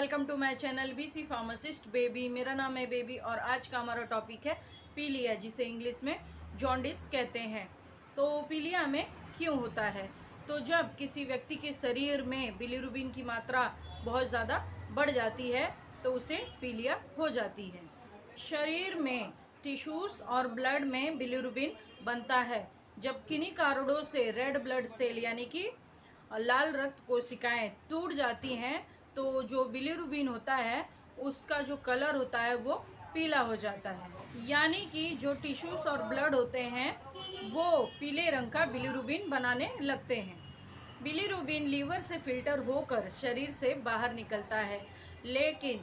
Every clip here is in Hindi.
Welcome to my channel BC pharmacist baby. मेरा नाम है बेबी और आज का हमारा टॉपिक है पीलिया, जिसे इंग्लिश में जॉन्डिस कहते हैं। तो पीलिया में क्यों होता है? तो जब किसी व्यक्ति के शरीर में बिलिरुबिन की मात्रा बहुत ज़्यादा बढ़ जाती है तो उसे पीलिया हो जाती है। शरीर में टिश्यूज़ और ब्लड में बिलिरुबिन बनता है। जब किन्हीं कारणों से रेड ब्लड सेल यानी कि लाल रक्त कोशिकाएं टूट जाती हैं तो जो बिलिरुबिन होता है उसका जो कलर होता है वो पीला हो जाता है, यानी कि जो टिश्यूज और ब्लड होते हैं वो पीले रंग का बिलिरुबिन बनाने लगते हैं। बिलिरुबिन लीवर से फिल्टर होकर शरीर से बाहर निकलता है, लेकिन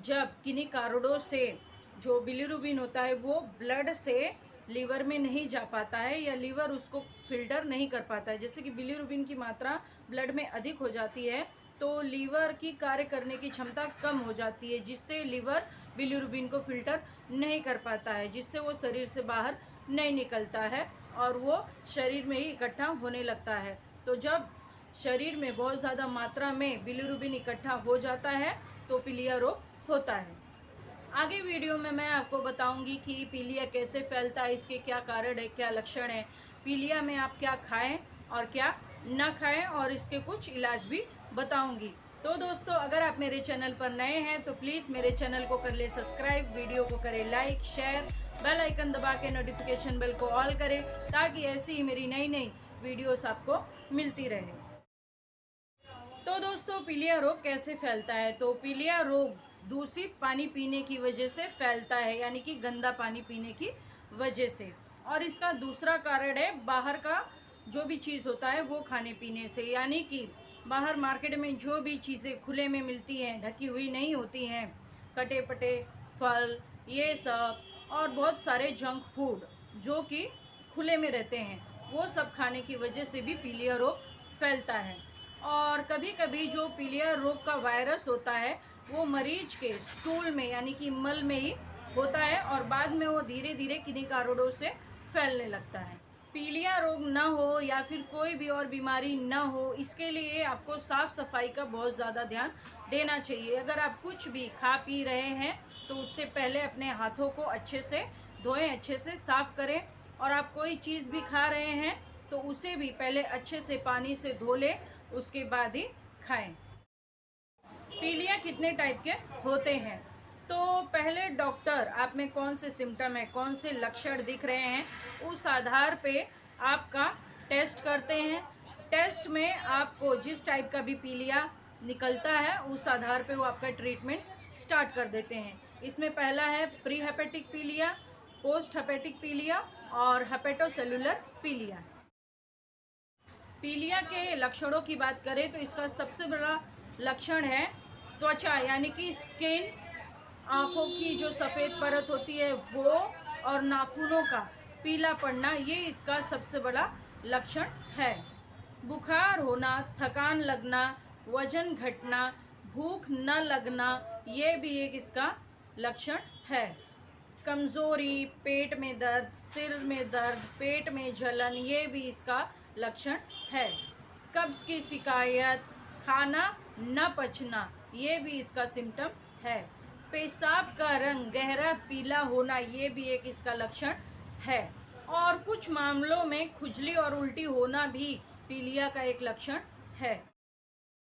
जब किन्हीं कारणों से जो बिलिरुबिन होता है वो ब्लड से लीवर में नहीं जा पाता है या लीवर उसको फिल्टर नहीं कर पाता है, जैसे कि बिलिरुबिन की मात्रा ब्लड में अधिक हो जाती है तो लीवर की कार्य करने की क्षमता कम हो जाती है, जिससे लीवर बिलिरुबिन को फिल्टर नहीं कर पाता है, जिससे वो शरीर से बाहर नहीं निकलता है और वो शरीर में ही इकट्ठा होने लगता है। तो जब शरीर में बहुत ज़्यादा मात्रा में बिलिरुबिन इकट्ठा हो जाता है तो पीलिया रोग होता है। आगे वीडियो में मैं आपको बताऊंगी कि पीलिया कैसे फैलता है, इसके क्या कारण है, क्या लक्षण है, पीलिया में आप क्या खाएं और क्या ना खाएं, और इसके कुछ इलाज भी बताऊंगी। तो दोस्तों, अगर आप मेरे चैनल पर नए हैं तो प्लीज़ मेरे चैनल को कर ले सब्सक्राइब, वीडियो को करें लाइक, शेयर, बेल आइकन दबा के नोटिफिकेशन बेल को ऑल करें ताकि ऐसी ही मेरी नई नई वीडियोस आपको मिलती रहे। तो दोस्तों, पीलिया रोग कैसे फैलता है? तो पीलिया रोग दूषित पानी पीने की वजह से फैलता है, यानी कि गंदा पानी पीने की वजह से। और इसका दूसरा कारण है बाहर का जो भी चीज़ होता है वो खाने पीने से, यानी कि बाहर मार्केट में जो भी चीज़ें खुले में मिलती हैं, ढकी हुई नहीं होती हैं, कटे पटे फल ये सब, और बहुत सारे जंक फूड जो कि खुले में रहते हैं, वो सब खाने की वजह से भी पीलिया रोग फैलता है। और कभी कभी जो पीलिया रोग का वायरस होता है वो मरीज के स्टूल में यानी कि मल में ही होता है और बाद में वो धीरे धीरे किन्हीं कारणों से फैलने लगता है। पीलिया रोग न हो या फिर कोई भी और बीमारी न हो, इसके लिए आपको साफ़ सफाई का बहुत ज़्यादा ध्यान देना चाहिए। अगर आप कुछ भी खा पी रहे हैं तो उससे पहले अपने हाथों को अच्छे से धोएं, अच्छे से साफ़ करें, और आप कोई चीज़ भी खा रहे हैं तो उसे भी पहले अच्छे से पानी से धो लें, उसके बाद ही खाएं। पीलिया कितने टाइप के होते हैं? तो पहले डॉक्टर आप में कौन से सिम्टम है, कौन से लक्षण दिख रहे हैं, उस आधार पे आपका टेस्ट करते हैं। टेस्ट में आपको जिस टाइप का भी पीलिया निकलता है उस आधार पे वो आपका ट्रीटमेंट स्टार्ट कर देते हैं। इसमें पहला है प्री हेपेटिक पीलिया, पोस्ट हेपेटिक पीलिया और हेपेटोसेलुलर पीलिया। पीलिया के लक्षणों की बात करें तो इसका सबसे बड़ा लक्षण है त्वचा, यानी कि स्किन, आँखों की जो सफ़ेद परत होती है वो, और नाखूनों का पीला पड़ना, ये इसका सबसे बड़ा लक्षण है। बुखार होना, थकान लगना, वजन घटना, भूख न लगना, ये भी एक इसका लक्षण है। कमज़ोरी, पेट में दर्द, सिर में दर्द, पेट में जलन, ये भी इसका लक्षण है। कब्ज़ की शिकायत, खाना न पचना, ये भी इसका सिम्टम है। पेशाब का रंग गहरा पीला होना, ये भी एक इसका लक्षण है। और कुछ मामलों में खुजली और उल्टी होना भी पीलिया का एक लक्षण है।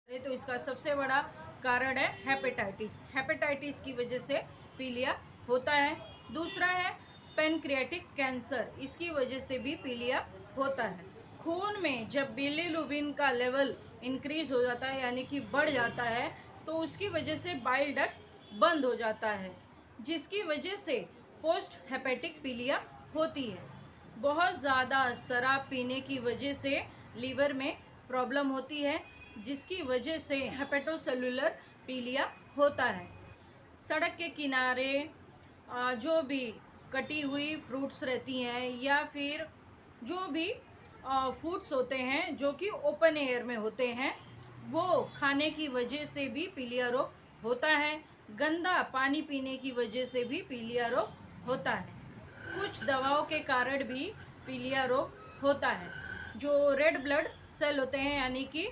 तो इसका सबसे बड़ा कारण है हेपेटाइटिस। हेपेटाइटिस की वजह से पीलिया होता है। दूसरा है पैनक्रियाटिक कैंसर, इसकी वजह से भी पीलिया होता है। खून में जब बिलिरुबिन का लेवल इंक्रीज हो जाता है यानी कि बढ़ जाता है तो उसकी वजह से बाइल डक्ट बंद हो जाता है, जिसकी वजह से पोस्ट हेपेटिक पीलिया होती है। बहुत ज़्यादा शराब पीने की वजह से लीवर में प्रॉब्लम होती है, जिसकी वजह से हेपेटोसेलुलर पीलिया होता है। सड़क के किनारे जो भी कटी हुई फ्रूट्स रहती हैं या फिर जो भी फूड्स होते हैं जो कि ओपन एयर में होते हैं, वो खाने की वजह से भी पीलिया रोग होता है। गंदा पानी पीने की वजह से भी पीलिया रोग होता है। कुछ दवाओं के कारण भी पीलिया रोग होता है। जो रेड ब्लड सेल होते हैं यानी कि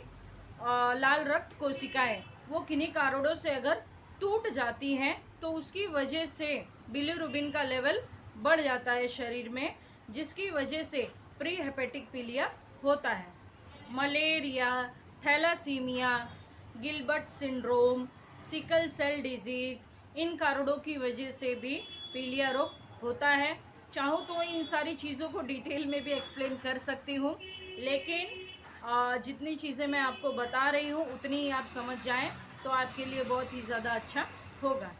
लाल रक्त कोशिकाएं, वो किन्हीं कारणों से अगर टूट जाती हैं तो उसकी वजह से बिलीरुबिन का लेवल बढ़ जाता है शरीर में, जिसकी वजह से प्री हेपेटिक पीलिया होता है। Malaria, thalassaemia, Gilbert syndrome, sickle cell disease, इन कारणों की वजह से भी पीलिया रोग होता है। चाहूँ तो इन सारी चीज़ों को डिटेल में भी एक्सप्लेन कर सकती हूँ, लेकिन जितनी चीज़ें मैं आपको बता रही हूँ उतनी ही आप समझ जाएं तो आपके लिए बहुत ही ज़्यादा अच्छा होगा।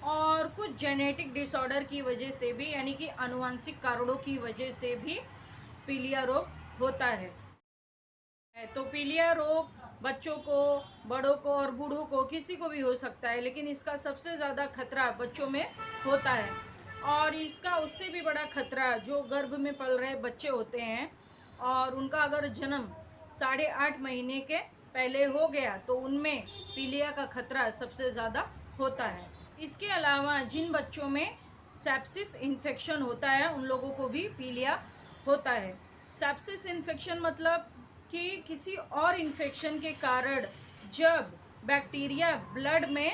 और कुछ जेनेटिक डिसऑर्डर की वजह से भी, यानी कि आनुवंशिक कारणों की वजह से भी पीलिया रोग होता है। तो पीलिया रोग बच्चों को, बड़ों को और बूढ़ों को, किसी को भी हो सकता है, लेकिन इसका सबसे ज़्यादा खतरा बच्चों में होता है। और इसका उससे भी बड़ा खतरा जो गर्भ में पल रहे बच्चे होते हैं और उनका अगर जन्म 8.5 महीने के पहले हो गया तो उनमें पीलिया का खतरा सबसे ज़्यादा होता है। इसके अलावा जिन बच्चों में सेप्सिस इन्फेक्शन होता है उन लोगों को भी पीलिया होता है। सेप्सिस इन्फेक्शन मतलब कि किसी और इन्फेक्शन के कारण जब बैक्टीरिया ब्लड में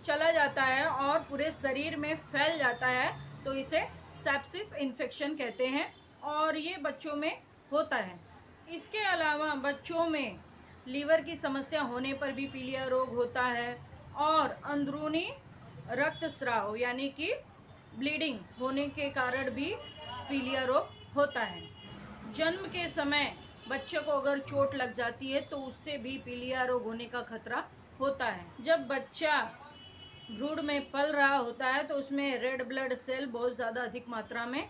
चला जाता है और पूरे शरीर में फैल जाता है तो इसे सेप्सिस इन्फेक्शन कहते हैं, और ये बच्चों में होता है। इसके अलावा बच्चों में लीवर की समस्या होने पर भी पीलिया रोग होता है, और अंदरूनी रक्तस्राव यानी कि ब्लीडिंग होने के कारण भी पीलिया रोग होता है। जन्म के समय बच्चे को अगर चोट लग जाती है तो उससे भी पीलिया रोग होने का खतरा होता है। जब बच्चा भ्रूण में पल रहा होता है तो उसमें रेड ब्लड सेल बहुत ज़्यादा अधिक मात्रा में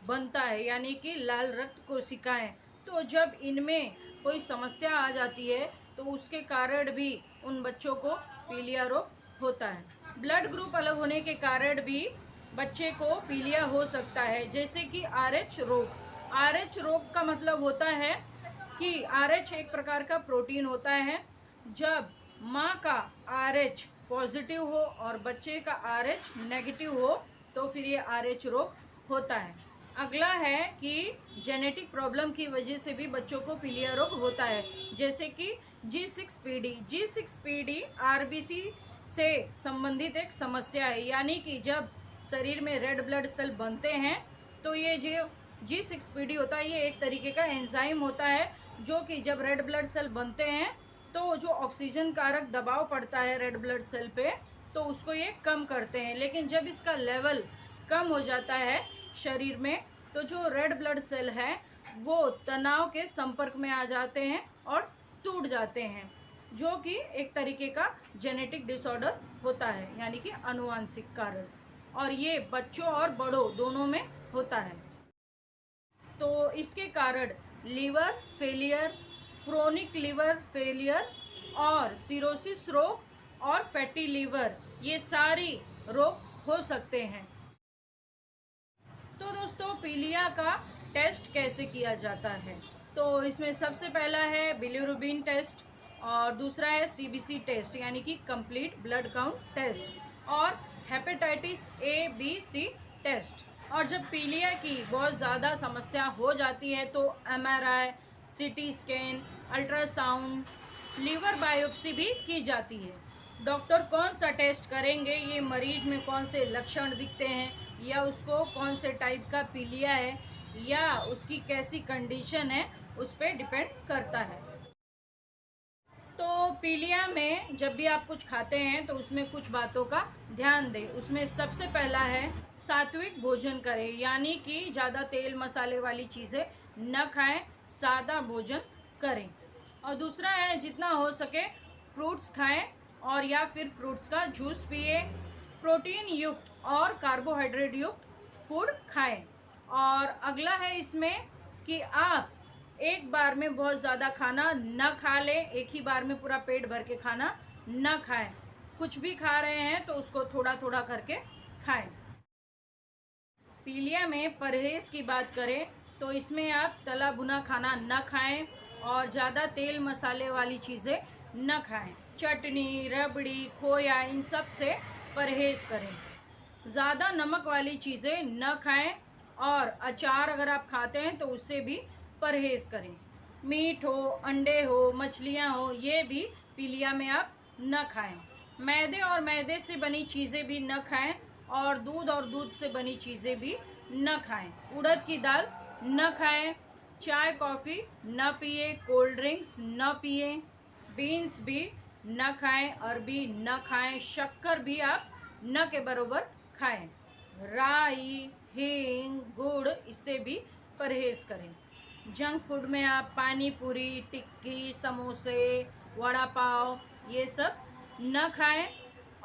बनता है, यानी कि लाल रक्त कोशिकाएं। तो जब इनमें कोई समस्या आ जाती है तो उसके कारण भी उन बच्चों को पीलिया रोग होता है। ब्लड ग्रुप अलग होने के कारण भी बच्चे को पीलिया हो सकता है, जैसे कि RH रोग। RH रोग का मतलब होता है कि RH एक प्रकार का प्रोटीन होता है। जब माँ का RH पॉजिटिव हो और बच्चे का RH नेगेटिव हो तो फिर ये RH रोग होता है। अगला है कि जेनेटिक प्रॉब्लम की वजह से भी बच्चों को पीलिया रोग होता है, जैसे कि G6PD। G6PD RBC से संबंधित एक समस्या है, यानी कि जब शरीर में रेड ब्लड सेल बनते हैं तो ये जो G6PD होता है ये एक तरीके का एंजाइम होता है जो कि जब रेड ब्लड सेल बनते हैं तो जो ऑक्सीजन कारक दबाव पड़ता है रेड ब्लड सेल पे तो उसको ये कम करते हैं। लेकिन जब इसका लेवल कम हो जाता है शरीर में तो जो रेड ब्लड सेल है वो तनाव के संपर्क में आ जाते हैं और टूट जाते हैं, जो कि एक तरीके का जेनेटिक डिसऑर्डर होता है, यानी कि आनुवंशिक कारण, और ये बच्चों और बड़ों दोनों में होता है। तो इसके कारण liver failure, chronic liver failure और सिरोसिस रोग और फैटी लीवर, ये सारी रोग हो सकते हैं। तो दोस्तों पीलिया का टेस्ट कैसे किया जाता है? तो इसमें सबसे पहला है बिलीरुबिन टेस्ट और दूसरा है CBC टेस्ट यानी कि कंप्लीट ब्लड काउंट टेस्ट, और हेपेटाइटिस A-B-C टेस्ट। और जब पीलिया की बहुत ज़्यादा समस्या हो जाती है तो MRI, CT scan, ultrasound, liver biopsy भी की जाती है। डॉक्टर कौन सा टेस्ट करेंगे, ये मरीज में कौन से लक्षण दिखते हैं या उसको कौन से टाइप का पीलिया है या उसकी कैसी कंडीशन है, उस पर डिपेंड करता है। तो पीलिया में जब भी आप कुछ खाते हैं तो उसमें कुछ बातों का ध्यान दें। उसमें सबसे पहला है सात्विक भोजन करें, यानी कि ज़्यादा तेल मसाले वाली चीज़ें न खाएं, सादा भोजन करें। और दूसरा है जितना हो सके फ्रूट्स खाएं और या फिर फ्रूट्स का जूस पिए। प्रोटीन युक्त और कार्बोहाइड्रेट युक्त फूड खाएं। और अगला है इसमें कि आप एक बार में बहुत ज़्यादा खाना न खा लें, एक ही बार में पूरा पेट भर के खाना न खाएं। कुछ भी खा रहे हैं तो उसको थोड़ा थोड़ा करके खाएं। पीलिया में परहेज़ की बात करें तो इसमें आप तला भुना खाना न खाएं और ज़्यादा तेल मसाले वाली चीज़ें न खाएं। चटनी, रबड़ी, खोया, इन सब से परहेज़ करें। ज़्यादा नमक वाली चीज़ें न खाएं और अचार अगर आप खाते हैं तो उससे भी परहेज़ करें। मीट हो, अंडे हो, मछलियाँ हो, ये भी पीलिया में आप न खाएं। मैदे और मैदे से बनी चीज़ें भी न खाएं और दूध से बनी चीज़ें भी न खाएं। उड़द की दाल न खाएं। चाय कॉफ़ी न पिए। कोल्ड ड्रिंक्स न पिए। बीन्स भी न खाएं। अरबी न खाएं। शक्कर भी आप न के बराबर खाएं। राई, हींग, गुड़, इससे भी परहेज करें। जंक फूड में आप पानी पूरी, टिक्की, समोसे, वड़ा पाव, ये सब न खाएं।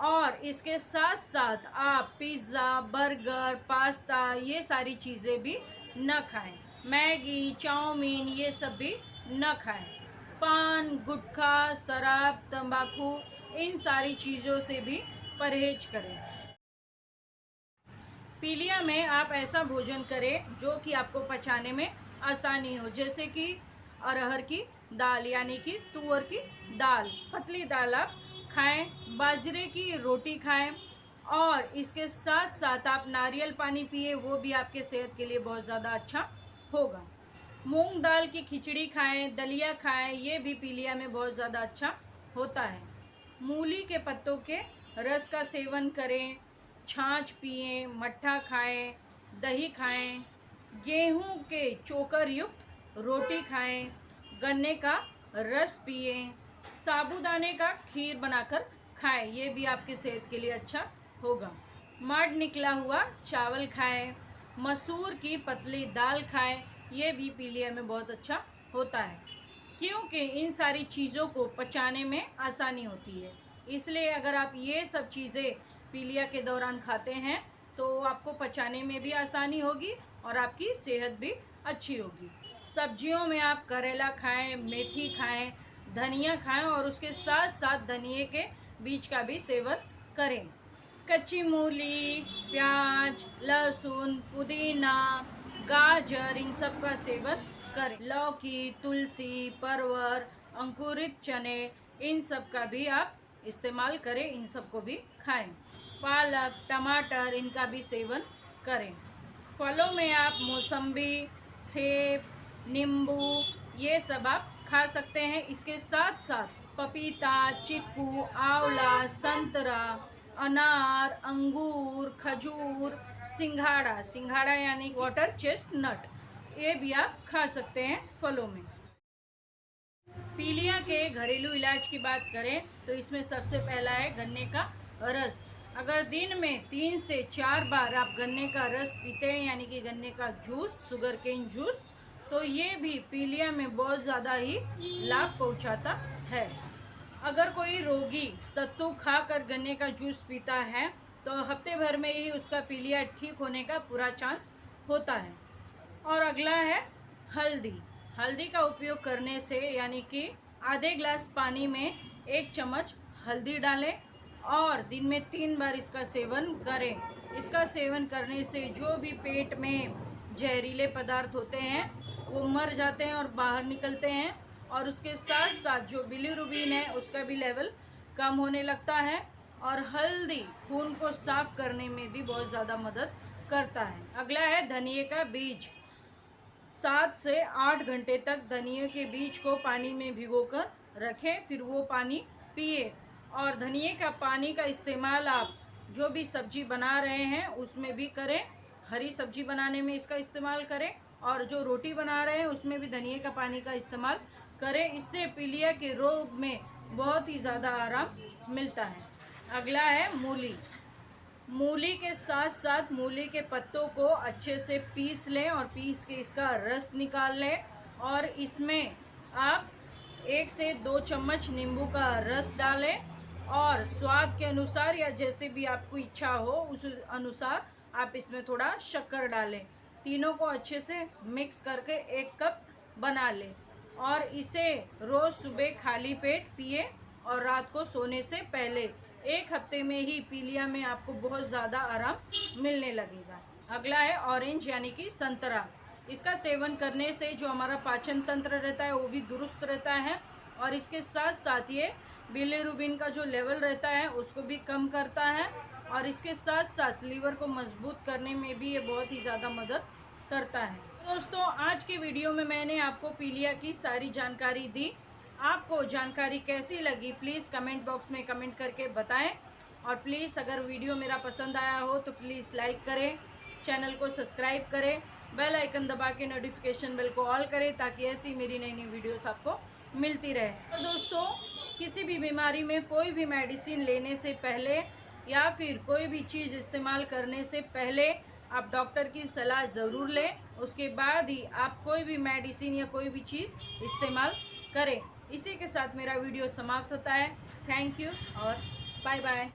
और इसके साथ साथ आप पिज़्ज़ा, बर्गर, पास्ता, ये सारी चीज़ें भी न खाएं। मैगी, चाउमीन, ये सब भी न खाएं। पान, गुटखा, शराब, तंबाकू, इन सारी चीज़ों से भी परहेज करें। पीलिया में आप ऐसा भोजन करें जो कि आपको पचाने में आसानी हो, जैसे कि अरहर की दाल यानी कि तुअर की दाल, पतली दाल आप खाएं। बाजरे की रोटी खाएं और इसके साथ साथ आप नारियल पानी पिए, वो भी आपके सेहत के लिए बहुत ज़्यादा अच्छा होगा। मूंग दाल की खिचड़ी खाएं, दलिया खाएं, ये भी पीलिया में बहुत ज़्यादा अच्छा होता है। मूली के पत्तों के रस का सेवन करें। छाछ पिएं, मट्ठा खाएं, दही खाएं, गेहूं के चोकर युक्त रोटी खाएं, गन्ने का रस पिएं, साबूदाने का खीर बनाकर खाएं, ये भी आपकी सेहत के लिए अच्छा होगा। माड़ निकला हुआ चावल खाएं, मसूर की पतली दाल खाएं, ये भी पीलिया में बहुत अच्छा होता है, क्योंकि इन सारी चीज़ों को पचाने में आसानी होती है। इसलिए अगर आप ये सब चीज़ें पीलिया के दौरान खाते हैं तो आपको पचाने में भी आसानी होगी और आपकी सेहत भी अच्छी होगी। सब्जियों में आप करेला खाएं, मेथी खाएं, धनिया खाएं और उसके साथ साथ धनिए के बीज का भी सेवन करें। कच्ची मूली, प्याज, लहसुन, पुदीना, गाजर, इन सब का सेवन करें। लौकी, तुलसी, परवर, अंकुरित चने, इन सब का भी आप इस्तेमाल करें, इन सब को भी खाएं। पालक, टमाटर, इनका भी सेवन करें। फलों में आप मौसम्बी, सेब, नींबू, ये सब आप खा सकते हैं। इसके साथ साथ पपीता, चीकू, आंवला, संतरा, अनार, अंगूर, खजूर, सिंघाड़ा यानी वाटर चेस्टनट, ये भी आप खा सकते हैं फलों में। पीलिया के घरेलू इलाज की बात करें तो इसमें सबसे पहला है गन्ने का रस। अगर दिन में 3 से 4 बार आप गन्ने का रस पीते हैं यानी कि गन्ने का जूस, शुगर केन जूस, तो ये भी पीलिया में बहुत ज़्यादा ही लाभ पहुंचाता है। अगर कोई रोगी सत्तू खाकर गन्ने का जूस पीता है तो हफ्ते भर में ही उसका पीलिया ठीक होने का पूरा चांस होता है। और अगला है हल्दी। हल्दी का उपयोग करने से यानी कि आधे ग्लास पानी में 1 चम्मच हल्दी डालें और दिन में 3 बार इसका सेवन करें। इसका सेवन करने से जो भी पेट में जहरीले पदार्थ होते हैं वो मर जाते हैं और बाहर निकलते हैं, और उसके साथ साथ जो बिलीरुबिन है उसका भी लेवल कम होने लगता है। और हल्दी खून को साफ करने में भी बहुत ज़्यादा मदद करता है। अगला है धनिए का बीज। 7 से 8 घंटे तक धनिए के बीज को पानी में भिगोकर रखें, फिर वो पानी पिए। और धनिए का पानी का इस्तेमाल आप जो भी सब्जी बना रहे हैं उसमें भी करें, हरी सब्जी बनाने में इसका इस्तेमाल करें, और जो रोटी बना रहे हैं उसमें भी धनिए का पानी का इस्तेमाल करें। इससे पीलिया के रोग में बहुत ही ज़्यादा आराम मिलता है। अगला है मूली। मूली के साथ साथ मूली के पत्तों को अच्छे से पीस लें और पीस के इसका रस निकाल लें, और इसमें आप 1 से 2 चम्मच नींबू का रस डालें और स्वाद के अनुसार या जैसे भी आपको इच्छा हो उस अनुसार आप इसमें थोड़ा शक्कर डालें। तीनों को अच्छे से मिक्स करके 1 कप बना लें और इसे रोज़ सुबह खाली पेट पिए और रात को सोने से पहले। 1 हफ्ते में ही पीलिया में आपको बहुत ज़्यादा आराम मिलने लगेगा। अगला है ऑरेंज यानी कि संतरा। इसका सेवन करने से जो हमारा पाचन तंत्र रहता है वो भी दुरुस्त रहता है, और इसके साथ साथ ये बिलीरुबिन का जो लेवल रहता है उसको भी कम करता है, और इसके साथ साथ लीवर को मजबूत करने में भी ये बहुत ही ज़्यादा मदद करता है। दोस्तों, आज के वीडियो में मैंने आपको पीलिया की सारी जानकारी दी। आपको जानकारी कैसी लगी प्लीज़ कमेंट बॉक्स में कमेंट करके बताएं। और प्लीज़ अगर वीडियो मेरा पसंद आया हो तो प्लीज़ लाइक करें, चैनल को सब्सक्राइब करें, बेल आइकन दबा के नोटिफिकेशन बेल को ऑल करें ताकि ऐसी मेरी नई नई वीडियोस आपको मिलती रहे। और दोस्तों, किसी भी बीमारी में कोई भी मेडिसिन लेने से पहले या फिर कोई भी चीज़ इस्तेमाल करने से पहले आप डॉक्टर की सलाह ज़रूर लें, उसके बाद ही आप कोई भी मेडिसिन या कोई भी चीज़ इस्तेमाल करें। इसी के साथ मेरा वीडियो समाप्त होता है। थैंक यू और बाय बाय।